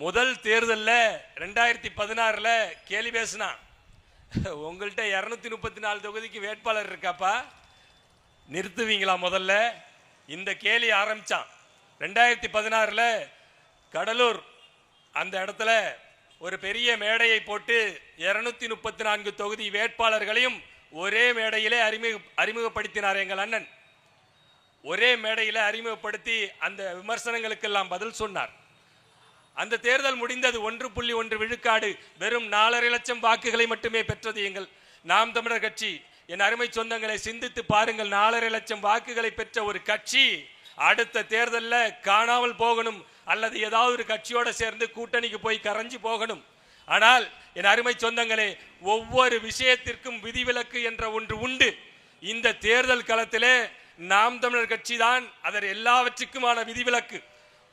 முதல் தேர்தலில் 2016 கேலி பேசினா, உங்கள்கிட்ட 234 தொகுதிக்கு வேட்பாளர் இருக்காப்பா, நிறுத்துவீங்களா முதல்ல? இந்த கேலி ஆரம்பிச்சான். 2016 கடலூர் அந்த இடத்துல ஒரு பெரிய மேடையை போட்டு 234 தொகுதி வேட்பாளர்களையும் ஒரே மேடையிலே அறிமுகப்படுத்தினார் எங்கள் அண்ணன். ஒரே மேடையில் அறிமுகப்படுத்தி அந்த விமர்சனங்களுக்கெல்லாம் பதில் சொன்னார். அந்த தேர்தல் முடிந்தது. 1.1 விழுக்காடு, வெறும் 4.5 லட்சம் வாக்குகளை மட்டுமே பெற்றது எங்கள் நாம் தமிழர் கட்சி. என் அருமை சொந்தங்களை சிந்தித்து பாருங்கள். 4.5 லட்சம் வாக்குகளை பெற்ற ஒரு கட்சி அடுத்த தேர்தலில் காணாமல் போகணும், அல்லது ஏதாவது ஒரு கட்சியோட சேர்ந்து கூட்டணிக்கு போய் கரைஞ்சி போகணும். ஆனால் என் அருமை சொந்தங்களே, ஒவ்வொரு விஷயத்திற்கும் விதிவிலக்கு என்ற ஒன்று உண்டு. இந்த தேர்தல் களத்திலே நாம் தமிழர் கட்சி தான் அதர் எல்லாவற்றுக்குமான விதிவிலக்கு.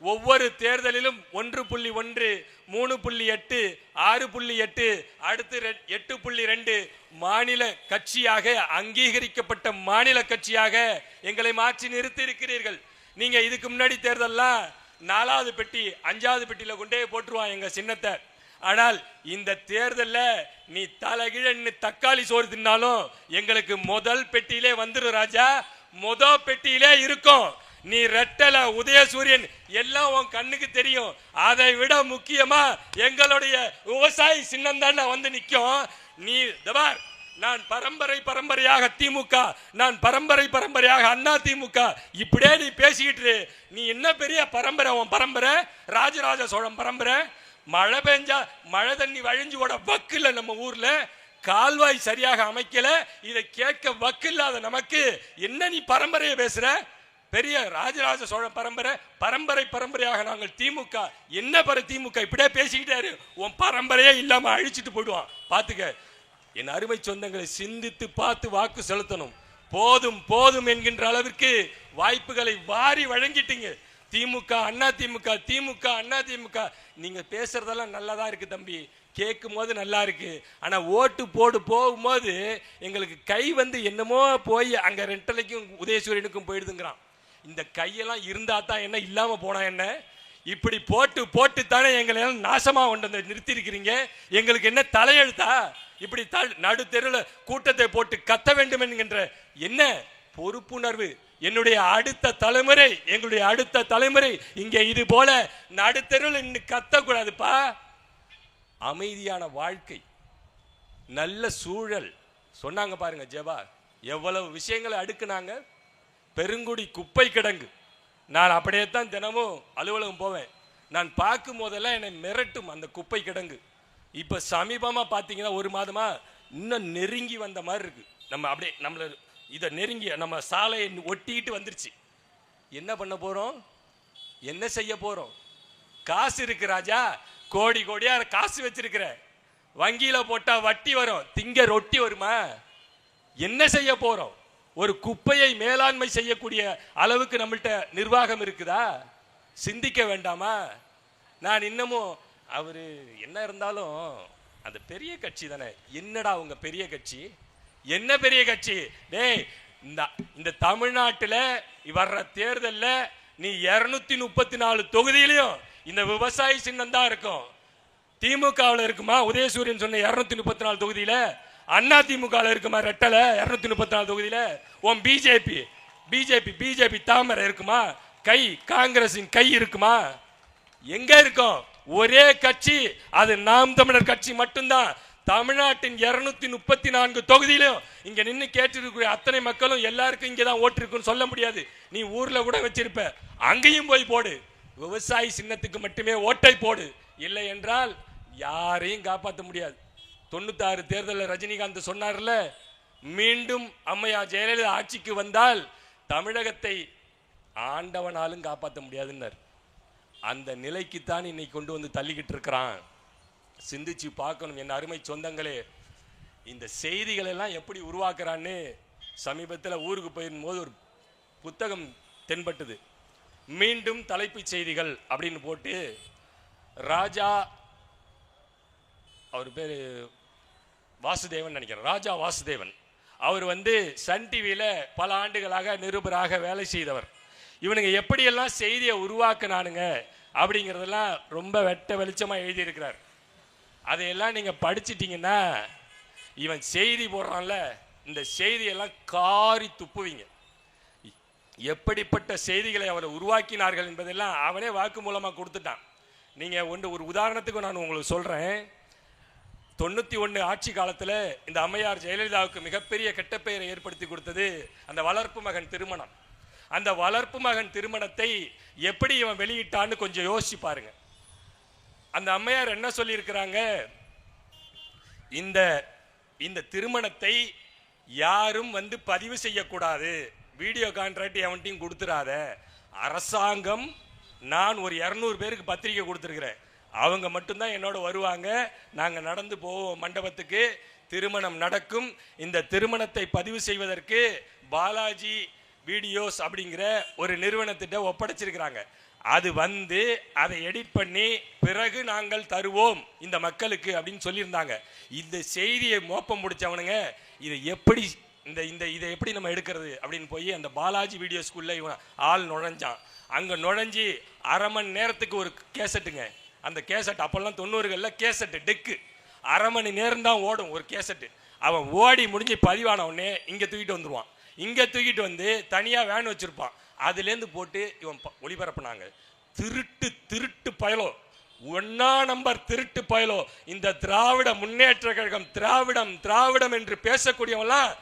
ஒவ்வொரு தேர்தலிலும் 1.1, 3.8, 6.8, அடுத்து 8.2 மாநில கட்சியாக அங்கீகரிக்கப்பட்ட மாநில கட்சியாக எங்களை மாற்றி நிறுத்தி இருக்கிறீர்கள். நீங்க இதுக்கு முன்னாடி தேர்தல்லாம் 4வது பெட்டி 5வது பெட்டியில கொண்டே போட்டுருவான் எங்க சின்னத்தை. ஆனால் இந்த தேர்தலில் நீ தலைகீழ தக்காளி சோறு தின்னாலும் எங்களுக்கு முதல் பெட்டியிலே வந்துடும் ராஜா. முதல் பெட்டியிலே இருக்கும். நீ ரெட்டல உதயசூரியன் எல்லாம் உன் கண்ணுக்கு தெரியும். அதை விட முக்கியமா எங்களுடைய விவசாயி சின்னம் தான் வந்து நிற்கும். நீ தபார், நான் பரம்பரையாக திமுக, நான் பரம்பரையாக அண்ணா திமுக, இப்படியே நீ பேசிக்கிட்டு நீ என்ன பெரிய பரம்பரை? உன் பரம்பரை ராஜராஜ சோழன் பரம்பரை. மழை பெஞ்சா மழை தண்ணி வழிஞ்சு ஓட வக்கில்ல நம்ம ஊர்ல, கால்வாய் சரியாக அமைக்கல. இதை கேட்க வக்கில்லாத நமக்கு என்ன நீ பரம்பரையை பேசுற? பெரிய ராஜராஜ சோழன் பரம்பரையாக நாங்கள் திமுக. என்ன திமுக இப்படியே பேசிக்கிட்டாரு. உன் பரம்பரையே இல்லாம அழிச்சிட்டு போயிடுவான் பாத்துக்க. என் அருமை சொந்தங்களை சிந்தித்து பார்த்து வாக்கு செலுத்தணும். போதும் போதும் என்கின்ற அளவிற்கு வாய்ப்புகளை வாரி வழங்கிட்டீங்க. திமுக அண்ணா திமுக, திமுக அண்ணா திமுக. நீங்க பேசுறதெல்லாம் நல்லதா இருக்கு தம்பி, கேட்கும் போது நல்லா இருக்கு. ஆனா ஓட்டு போகும்போது எங்களுக்கு கை என்னமோ போய் அங்க ரெட்டலைக்கும் உதயசூரியனுக்கும் போயிடுதுங்கிறான். இந்த கையெல்லாம் இருந்தா தான் என்ன, இல்லாம போனா என்ன? இப்படி போட்டு தானே எங்களை எல்லாம் நாசமா கொண்டு வந்து நிறுத்தி இருக்கிறீங்க. எங்களுக்கு என்ன தலையெழுத்தா? இப்படி நடு தெருவில் கூட்டத்தை போட்டு கத்த வேண்டும் என்கின்ற என்ன பொறுப்புணர்வு? என்னுடைய அடுத்த தலைமுறை, எங்களுடைய அடுத்த தலைமுறை இங்கே இது போல நடுத்தெருவில் இன்னும் கத்தக்கூடாதுப்பா. அமைதியான வாழ்க்கை, நல்ல சூழல் சொன்னாங்க பாருங்க. ஜெபா எவ்வளவு விஷயங்களை அடுக்குனாங்க. பெருங்குடி குப்பை கிடங்கு. நான் அப்படியே தான் தினமும் அலுவலகம் போவேன். நான் பார்க்கும் போதெல்லாம் என்னை மிரட்டும் அந்த குப்பை கிடங்கு. இப்போ சமீபமாக பார்த்தீங்கன்னா 1 மாதமா இன்னும் நெருங்கி வந்த மாதிரி இருக்கு. நம்ம அப்படியே நம்மள இதை நெருங்கி நம்ம சாலையை ஒட்டிக்கிட்டு வந்துருச்சு. என்ன பண்ண போறோம்? என்ன செய்ய போறோம்? காசு இருக்கு ராஜா, கோடியா காசு வச்சிருக்கிற. வங்கியில போட்டா வட்டி வரும், திங்க ரொட்டி வருமா? என்ன செய்ய போறோம்? ஒரு குப்பையை மேலாண்மை செய்யக்கூடிய அளவுக்கு நம்மள்ட்ட நிர்வாகம் இருக்குதா? சிந்திக்க வேண்டாமா? நான் இன்னமும் அவரு என்ன இருந்தாலும் அந்த பெரிய கட்சி தானே. என்னடா உங்க பெரிய கட்சி? என்ன பெரிய கட்சி? டேய், இந்த தமிழ்நாட்டில் வர்ற தேர்தலில் நீ 234 தொகுதியிலையும் இந்த விவசாயி சின்னம் தான் இருக்கும். திமுகவில் இருக்குமா உதயசூரியன் சொன்ன 234 தொகுதியில? அண்ணா திமுகவில் இருக்குமா ரெட்டல 234 தொகுதியில? உன் பிஜேபி தாமரை இருக்குமா? கை காங்கிரசின் கை இருக்குமா? எங்க இருக்கும்? ஒரே கட்சி, அது நாம் தமிழர் கட்சி மட்டும்தான். தமிழ்நாட்டின் 234 தொகுதியிலும் இங்க நின்று கேட்டிருக்கிற அத்தனை மக்களும் எல்லாருக்கும் இங்கதான் ஓட்டு இருக்குன்னு சொல்ல முடியாது. நீ ஊர்ல கூட வச்சிருப்ப, அங்கேயும் போய் போடு. விவசாயி சின்னத்துக்கு மட்டுமே ஓட்டை போடு. இல்லை என்றால் யாரையும் காப்பாற்ற முடியாது. 96 தேர்தலில் ரஜினிகாந்த் சொன்னார்ல, மீண்டும் அம்மையா ஜெயலலிதா ஆட்சிக்கு வந்தால் தமிழகத்தை ஆண்டவனாலும் காப்பாற்ற முடியாதுன்னார். அந்த நிலைக்குத்தான் இன்னைக்கு கொண்டு வந்து தள்ளிக்கிட்டு இருக்கிறான். சிந்திச்சு பார்க்கணும் என் அருமை சொந்தங்களே. இந்த செய்திகள் எல்லாம் எப்படி உருவாக்குறான்னு சமீபத்தில் ஊருக்கு போயிருக்கும்போது ஒரு புத்தகம் தென்பட்டது. மீண்டும் தலைப்புச் செய்திகள் அப்படின்னு போட்டு ராஜா, அவர் பேர் வாசுதேவன் நினைக்கிறேன், ராஜா வாசுதேவன். அவர் சன் டிவியில் பல ஆண்டுகளாக நிருபராக வேலை செய்தவர். இவனுங்க எப்படியெல்லாம் செய்தியை உருவாக்குனானுங்க அப்படிங்கிறதெல்லாம் ரொம்ப வெட்ட வெளிச்சமாக எழுதியிருக்கிறார். அதையெல்லாம் நீங்கள் படிச்சிட்டிங்கன்னா இவன் செய்தி போடுறான்ல, இந்த செய்தியெல்லாம் காரி துப்புவீங்க. எப்படிப்பட்ட செய்திகளை அவரை உருவாக்கினார்கள் என்பதெல்லாம் அவனே வாக்கு மூலமாக கொடுத்துட்டான். நீங்கள் ஒரு உதாரணத்துக்கு நான் உங்களுக்கு சொல்கிறேன். 91 ஆட்சி காலத்தில் இந்த அம்மையார் ஜெயலலிதாவுக்கு மிகப்பெரிய கெட்ட பெயரை ஏற்படுத்தி கொடுத்தது அந்த வளர்ப்பு மகன் திருமணம். அந்த வளர்ப்பு மகன் திருமணத்தை எப்படி இவன் வெளியிட்டான்னு கொஞ்சம் யோசிச்சு பாருங்க. அந்த அம்மையார் என்ன சொல்லியிருக்கிறாங்க, இந்த இந்த திருமணத்தை யாரும் பதிவு செய்யக்கூடாது, வீடியோ கான்ட்ராக்ட் எவன்ட்டையும் கொடுத்துடாத, அரசாங்கம் நான் ஒரு 200 பேருக்கு பத்திரிக்கை கொடுத்துருக்கிறேன், அவங்க மட்டும்தான் என்னோட வருவாங்க, நாங்கள் நடந்து போவோம் மண்டபத்துக்கு, திருமணம் நடக்கும், இந்த திருமணத்தை பதிவு செய்வதற்கு பாலாஜி வீடியோஸ் அப்படிங்கிற ஒரு நிறுவனத்திட்ட ஒப்படைச்சிருக்கிறாங்க. அது அதை எடிட் பண்ணி பிறகு நாங்கள் தருவோம் இந்த மக்களுக்கு அப்படின்னு சொல்லியிருந்தாங்க. இந்த செய்தியை மோப்பம் முடிச்சவனுங்க இதை எப்படி இதை எப்படி நம்ம எடுக்கிறது அப்படின்னு போய் அந்த பாலாஜி வீடியோ ஸ்கூல்ல இவன் ஆள் நுழைஞ்சான். அங்கே நுழைஞ்சி அரை மணி நேரத்துக்கு ஒரு கேசட்டுங்க. அந்த கேசட் அப்போல்லாம் 90களில் கேசட்டு டெக்கு அரை மணி நேரம் தான் ஓடும் ஒரு கேசட்டு. அவன் ஓடி முடிஞ்சு பதிவான உடனே இங்கே தூக்கிட்டு வந்துடுவான். இங்கே தூக்கிட்டு வந்து தனியாக வேன் வச்சுருப்பான். அதுலேருந்து போட்டு இவன் ஒளிபரப்புனாங்க. திருட்டு பயலோ, 1 நம்பர் திருட்டு பயலோ. இந்த திராவிட முன்னேற்ற கழகம் திராவிடம் என்று பேசக்கூடியவங்களாம்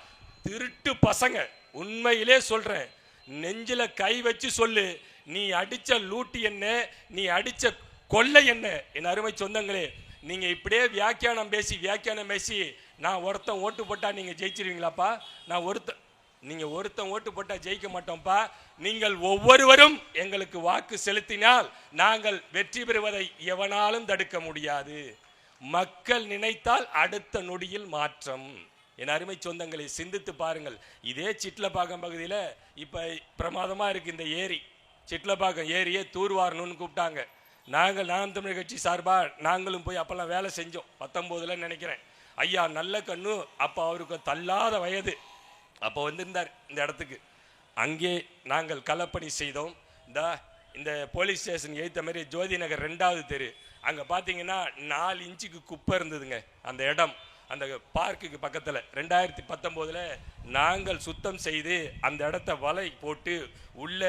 திருட்டு பசங்க. உண்மையிலே சொல்கிறேன், நெஞ்சில கை வச்சு சொல்லு, நீ அடித்த லூட்டி என்ன, நீ அடித்த கொள்ளை என்ன? என் அருமை சொந்தங்களே, நீங்கள் இப்படியே வியாக்கியானம் பேசி நான் ஒருத்தன் ஓட்டு போட்டால் நீங்கள் ஜெயிச்சிருவீங்களாப்பா? நீங்கள் ஒருத்தன் ஓட்டு போட்டால் ஜெயிக்க மாட்டோம்ப்பா. நீங்கள் ஒவ்வொருவரும் எங்களுக்கு வாக்கு செலுத்தினால் நாங்கள் வெற்றி பெறுவதை எவனாலும் தடுக்க முடியாது. மக்கள் நினைத்தால் அடுத்த நொடியில் மாற்றம். என் அருமை சொந்தங்களை சிந்தித்து பாருங்கள். இதே சிட்லப்பாக்கம் பகுதியில் இப்போ பிரமாதமாக இருக்குது இந்த ஏரி. சிட்லப்பாக்கம் ஏரியை தூர்வாரணும்னு கூப்பிட்டாங்க. நாம் தமிழர் கட்சி சார்பாக நாங்களும் போய் அப்போல்லாம் வேலை செஞ்சோம். 19ல் நினைக்கிறேன். ஐயா நல்ல கண்ணு அப்போ அவருக்கு தள்ளாத வயது, அப்போ வந்திருந்தார் இந்த இடத்துக்கு. அங்கே நாங்கள் களப்பணி செய்தோம். இந்த போலீஸ் ஸ்டேஷன் ஏற்ற மாதிரி ஜோதி நகர் 2வது தெரு, அங்கே பார்த்தீங்கன்னா 4 இன்ச்சுக்கு குப்பை இருந்ததுங்க அந்த இடம். அந்த பார்க்குக்கு பக்கத்தில் 2019ல் நாங்கள் சுத்தம் செய்து அந்த இடத்த வலை போட்டு உள்ள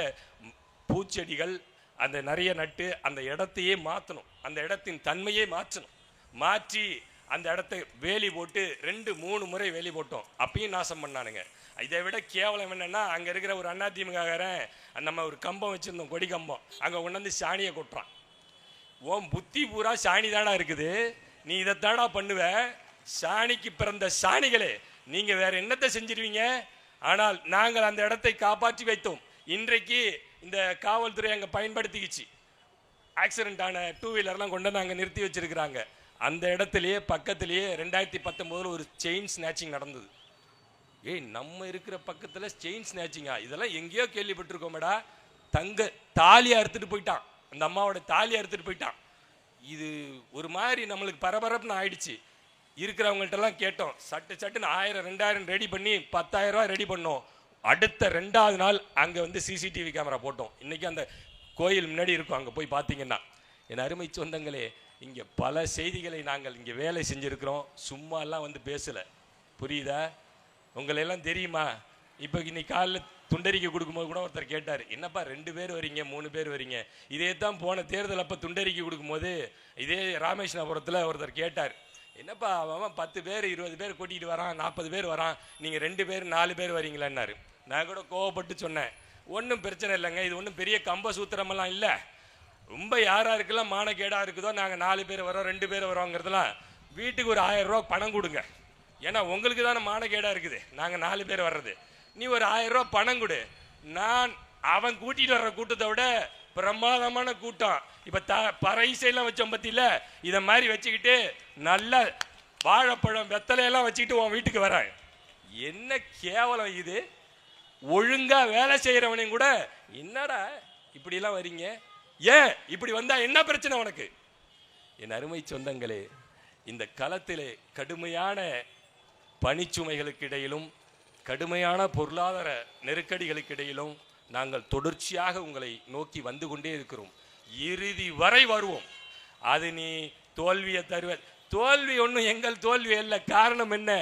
பூச்செடிகள் அந்த நிறைய நட்டு அந்த இடத்தையே மாற்றணும், அந்த இடத்தின் தன்மையே மாற்றி அந்த இடத்த வேலி போட்டு 2-3 முறை வேலி போட்டோம். அப்பயும் நாசம் பண்ணானுங்க. இதை விட கேவலம் என்னன்னா, அங்கே இருக்கிற ஒரு அதிமுககாரன் நம்ம ஒரு கம்பம் வச்சுருந்தோம், கொடி கம்பம், அங்கே கொண்டாந்து சாணியை கொட்டுறான். ஓம் புத்தி பூரா சாணி தானா இருக்குது, நீ இதைத்தானா பண்ணுவ? சாணிக்கு பிறந்த சாணிகளே, நீங்கள் வேற என்னத்தை செஞ்சிருவீங்க? ஆனால் நாங்கள் அந்த இடத்தை காப்பாற்றி வைத்தோம். இன்றைக்கு இந்த காவல்துறை அங்கே பயன்படுத்திக்கிச்சு. ஆக்சிடென்ட் ஆன 2 வீலர்லாம் கொண்டு வந்து அங்கே நிறுத்தி வச்சிருக்கிறாங்க. அந்த இடத்துலையே பக்கத்துலேயே 2019 ஒரு செயின் ஸ்நாச்சிங் நடந்தது. நம்ம இருக்கிற பக்கத்தில் செயின் ஸ்நாச்சிங்கா? இதெல்லாம் எங்கேயோ கேள்விப்பட்டிருக்கோமேடா. தாலியை அறுத்துட்டு போயிட்டான், அந்த அம்மாவோட தாலியை அறுத்துட்டு போயிட்டான். இது ஒரு மாதிரி நம்மளுக்கு பரபரப்புன்னு ஆயிடுச்சு. இருக்கிறவங்கள்ட்டெல்லாம் கேட்டோம். சட்டுன்னு 1000-2000 ரெடி பண்ணி 10,000 ரூபா ரெடி பண்ணோம். அடுத்த 2வது நாள் அங்கே சிசிடிவி கேமரா போட்டோம். இன்றைக்கி அந்த கோயில் முன்னாடி இருக்கும், அங்கே போய் பார்த்தீங்கன்னா. என் அருமை சொந்தங்களே, இங்கே பல செய்திகளை நாங்கள் இங்கே வேலை செஞ்சுருக்கிறோம். சும்மாலாம் பேசலை, புரியுதா? உங்களெல்லாம் தெரியுமா? இப்போ இன்னைக்கு காலையில் துண்டறிக்கை கொடுக்கும்போது கூட ஒருத்தர் கேட்டார், என்னப்பா 2 பேர் வரீங்க 3 பேர் வரீங்க? இதே தான் போன தேர்தல் அப்போ துண்டறிக்கை கொடுக்கும்போது இதே ராமேஸ்வரபுரத்தில் ஒருத்தர் கேட்டார், என்னப்பா அவன் 10 பேர் 20 பேர் கூட்டிகிட்டு வரான், 40 பேர் வரான், நீங்கள் 2 பேர் 4 பேர் வரீங்களான்னாரு. நான் கூட கோவப்பட்டு சொன்னேன், ஒன்றும் பிரச்சனை இல்லைங்க, இது ஒன்றும் பெரிய கம்ப சூத்திரமெல்லாம் இல்லை. ரொம்ப யாராருக்கெல்லாம் மானக்கேடாக இருக்குதோ நாங்கள் 4 பேர் வரோம் 2 பேர் வரோங்கிறதுலாம் வீட்டுக்கு ஒரு 1000 ரூபா பணம் கொடுங்க. ஏன்னா உங்களுக்கு தானே மானக்கேடாக இருக்குது, நாங்கள் 4 பேர் வர்றது. நீ ஒரு 1000 ரூபா பணம் கொடு, நான் அவன் கூட்டிகிட்டு வர்ற கூட்டத்தை விட பிரமாதமான கூட்டம். இப்போ பறைசையெல்லாம் வச்சோம் பற்றியில், இதை மாதிரி வச்சுக்கிட்டு நல்ல வாழைப்பழம் வெத்தலையெல்லாம் வச்சுக்கிட்டு உன் வீட்டுக்கு வரேன். என்ன கேவலம் இது! ஒழுங்கா வேலை செய்கிறவனையும் கூட என்னடா இப்படிலாம் வரீங்க, ஏன் இப்படி வந்தா என்ன பிரச்சனை உனக்கு? என் அருமை சொந்தங்களே, இந்த களத்திலே கடுமையான பணிச்சுமைகளுக்கு இடையிலும் கடுமையான பொருளாதார நெருக்கடிகளுக்கு இடையிலும் நாங்கள் தொடர்ச்சியாக உங்களை நோக்கி வந்து கொண்டே இருக்கிறோம். இறுதி வரை வருவோம். அது நீ தோல்வியை தருவ, தோல்வி ஒன்றும் எங்கள் தோல்வி அல்ல. காரணம் என்ன?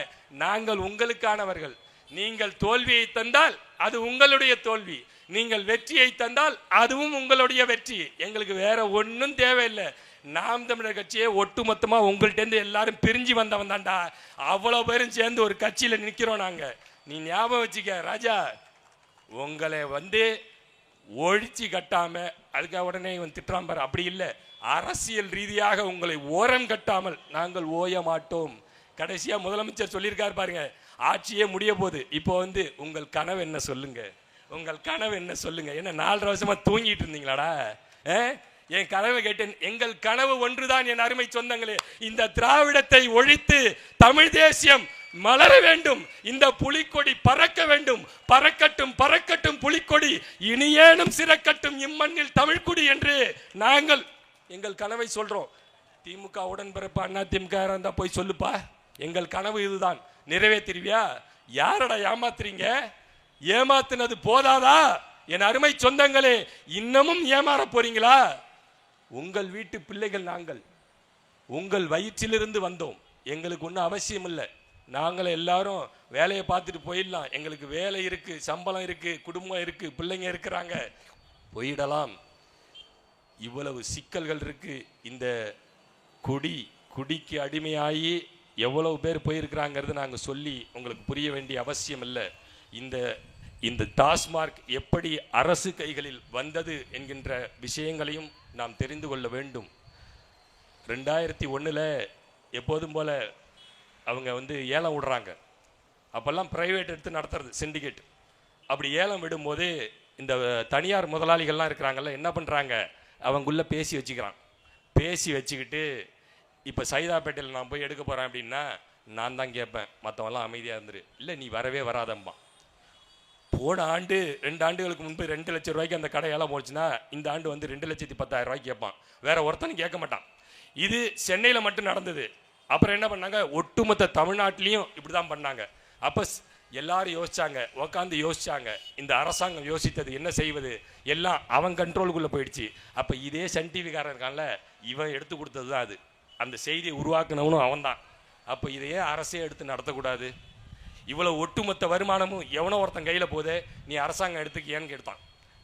நாங்கள் உங்களுக்கானவர்கள். நீங்கள் தோல்வியை தந்தால் அது உங்களுடைய தோல்வி, நீங்கள் வெற்றியை தந்தால் அதுவும் உங்களுடைய வெற்றி. எங்களுக்கு வேற ஒன்றும் தேவையில்லை. நாம் தமிழர் கட்சியை ஒட்டுமொத்தமா உங்கள்கிட்ட எல்லாரும் பிரிஞ்சு வந்தவன் தான்டா. அவ்வளவு பேரும் சேர்ந்து ஒரு கட்சியில நிற்கிறோம் நாங்க. நீ ஞாபகம் வச்சுக்க ராஜா, உங்களை ஒழிச்சு கட்டாம அதுக்காக உடனே இவன் திட்டுறான் பாரு, அப்படி இல்லை. அரசியல் ரீதியாக உங்களை ஓரம் கட்டாமல் நாங்கள் ஓய மாட்டோம். கடைசியா முதலமைச்சர் சொல்லியிருக்காரு பாருங்க, ஆட்சியே முடிய போகுது. இப்போ உங்கள் கனவு என்ன சொல்லுங்க, உங்கள் கனவு என்ன சொல்லுங்க. என்ன 4.5 வருஷமா தூங்கிட்டு இருந்தீங்களாடா? என் கனவை கேட்டேன். எங்கள் கனவு ஒன்றுதான் என் அருமை சொந்தங்களே, இந்த திராவிடத்தை ஒழித்து தமிழ் தேசியம் மலர வேண்டும். இந்த புலிக்கொடி பறக்க வேண்டும். பறக்கட்டும் பறக்கட்டும் புலிக்கொடி, இனியேனும் சிறக்கட்டும் இம்மண்ணில் தமிழ்குடி என்று நாங்கள் எங்கள் கனவை சொல்றோம். திமுக உடன்பிறப்பு அண்ணா திமுக இருந்தா போய் சொல்லுப்பா, எங்கள் கனவு இதுதான். நிறைவேற்றிருவியா? யாரடா ஏமாத்துறீங்க? ஏமாத்தினது போதாதா? என் அருமை சொந்தங்களே, இன்னமும் ஏமாற போறீங்களா? உங்கள் வீட்டு பிள்ளைகள் நாங்கள், உங்கள் வயிற்றிலிருந்து வந்தோம். எங்களுக்கு ஒன்றும் அவசியம் இல்லை. நாங்கள் எல்லாரும் வேலையை பார்த்துட்டு போயிடலாம். எங்களுக்கு வேலை இருக்கு, சம்பளம் இருக்கு, குடும்பம் இருக்கு, பிள்ளைங்க இருக்கிறாங்க, போயிடலாம். இவ்வளவு சிக்கல்கள் இருக்கு. இந்த குடிக்கு அடிமையாகி எவ்வளவு பேர் போயிருக்கிறாங்கிறது நாங்கள் சொல்லி உங்களுக்கு புரிய வேண்டிய அவசியம் இல்லை. இந்த டாஸ்மார்க் எப்படி அரசு கைகளில் வந்தது என்கின்ற விஷயங்களையும் நாம் தெரிந்து கொள்ள வேண்டும். 2001 எப்போதும் போல அவங்க ஏலம் விடுறாங்க. அப்பெல்லாம் பிரைவேட் எடுத்து நடத்துறது சிண்டிகேட். அப்படி ஏலம் விடும்போது இந்த தனியார் முதலாளிகள்லாம் இருக்கிறாங்கல்ல, என்ன பண்ணுறாங்க, அவங்குள்ள பேசி வச்சுக்கிறான். பேசி வச்சுக்கிட்டு இப்போ சைதாப்பேட்டையில் நான் போய் எடுக்க போகிறேன் அப்படின்னா நான் தான் கேட்பேன், மற்றவெல்லாம் அமைதியாக இருந்துரு. இல்லை நீ வரவே வராதம்பா. போன ஆண்டு 2 ஆண்டுகளுக்கு முன்பு 2 லட்சம் ரூபாய்க்கு அந்த கடை ஏலம் போச்சுன்னா இந்த ஆண்டு 2,10,000 ரூபாய்க்கு கேட்பான். வேற ஒருத்தனும் கேட்க மாட்டான். இது சென்னையில் மட்டும் நடந்தது. அப்புறம் என்ன பண்ணாங்க, ஒட்டுமொத்த தமிழ்நாட்டிலையும் இப்படி தான் பண்ணாங்க. அப்போ எல்லாரும் யோசிச்சாங்க, உட்காந்து யோசிச்சாங்க. இந்த அரசாங்கம் யோசித்தது என்ன செய்வது, எல்லாம் அவன் கண்ட்ரோலுக்குள்ளே போயிடுச்சு. அப்போ இதே சன் டிவிக்காரன் இருக்கான்ல, இவன் எடுத்து கொடுத்தது தான் அது. அந்த செய்தியை உருவாக்குனவனும் அவன் தான். அப்போ இதையே அரசே எடுத்து நடத்தக்கூடாது. இவ்வளவு ஒட்டுமொத்த வருமானமும் எவனோ ஒருத்தன் கையில் போதே, நீ அரசாங்கம் எடுத்துக்கியான்னு கேட்டான்.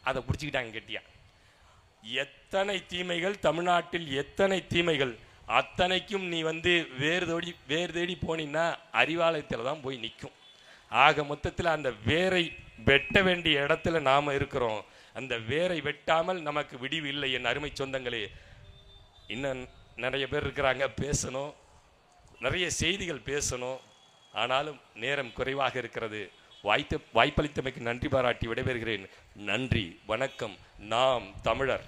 அதை பிடிச்சிக்கிட்டாங்க கெட்டியா. எத்தனை தீமைகள் தமிழ்நாட்டில், எத்தனை தீமைகள், அத்தனைக்கும் நீ வேர் தேடி போனீன்னா அறிவாலயத்தில் தான் போய் நிற்கும். ஆக மொத்தத்தில் அந்த வேரை வெட்ட வேண்டிய இடத்துல நாம் இருக்கிறோம். அந்த வேரை வெட்டாமல் நமக்கு விடிவு இல்லை. என் அருமை சொந்தங்களே, இன்னும் நிறைய பேர் இருக்கிறாங்க, பேசணும், நிறைய செய்திகள் பேசணும். ஆனாலும் நேரம் குறைவாக இருக்கிறது. வாய்ப்பளித்தமைக்கு நன்றி பாராட்டி விடைபெறுகிறேன். நன்றி, வணக்கம். நாம் தமிழர்.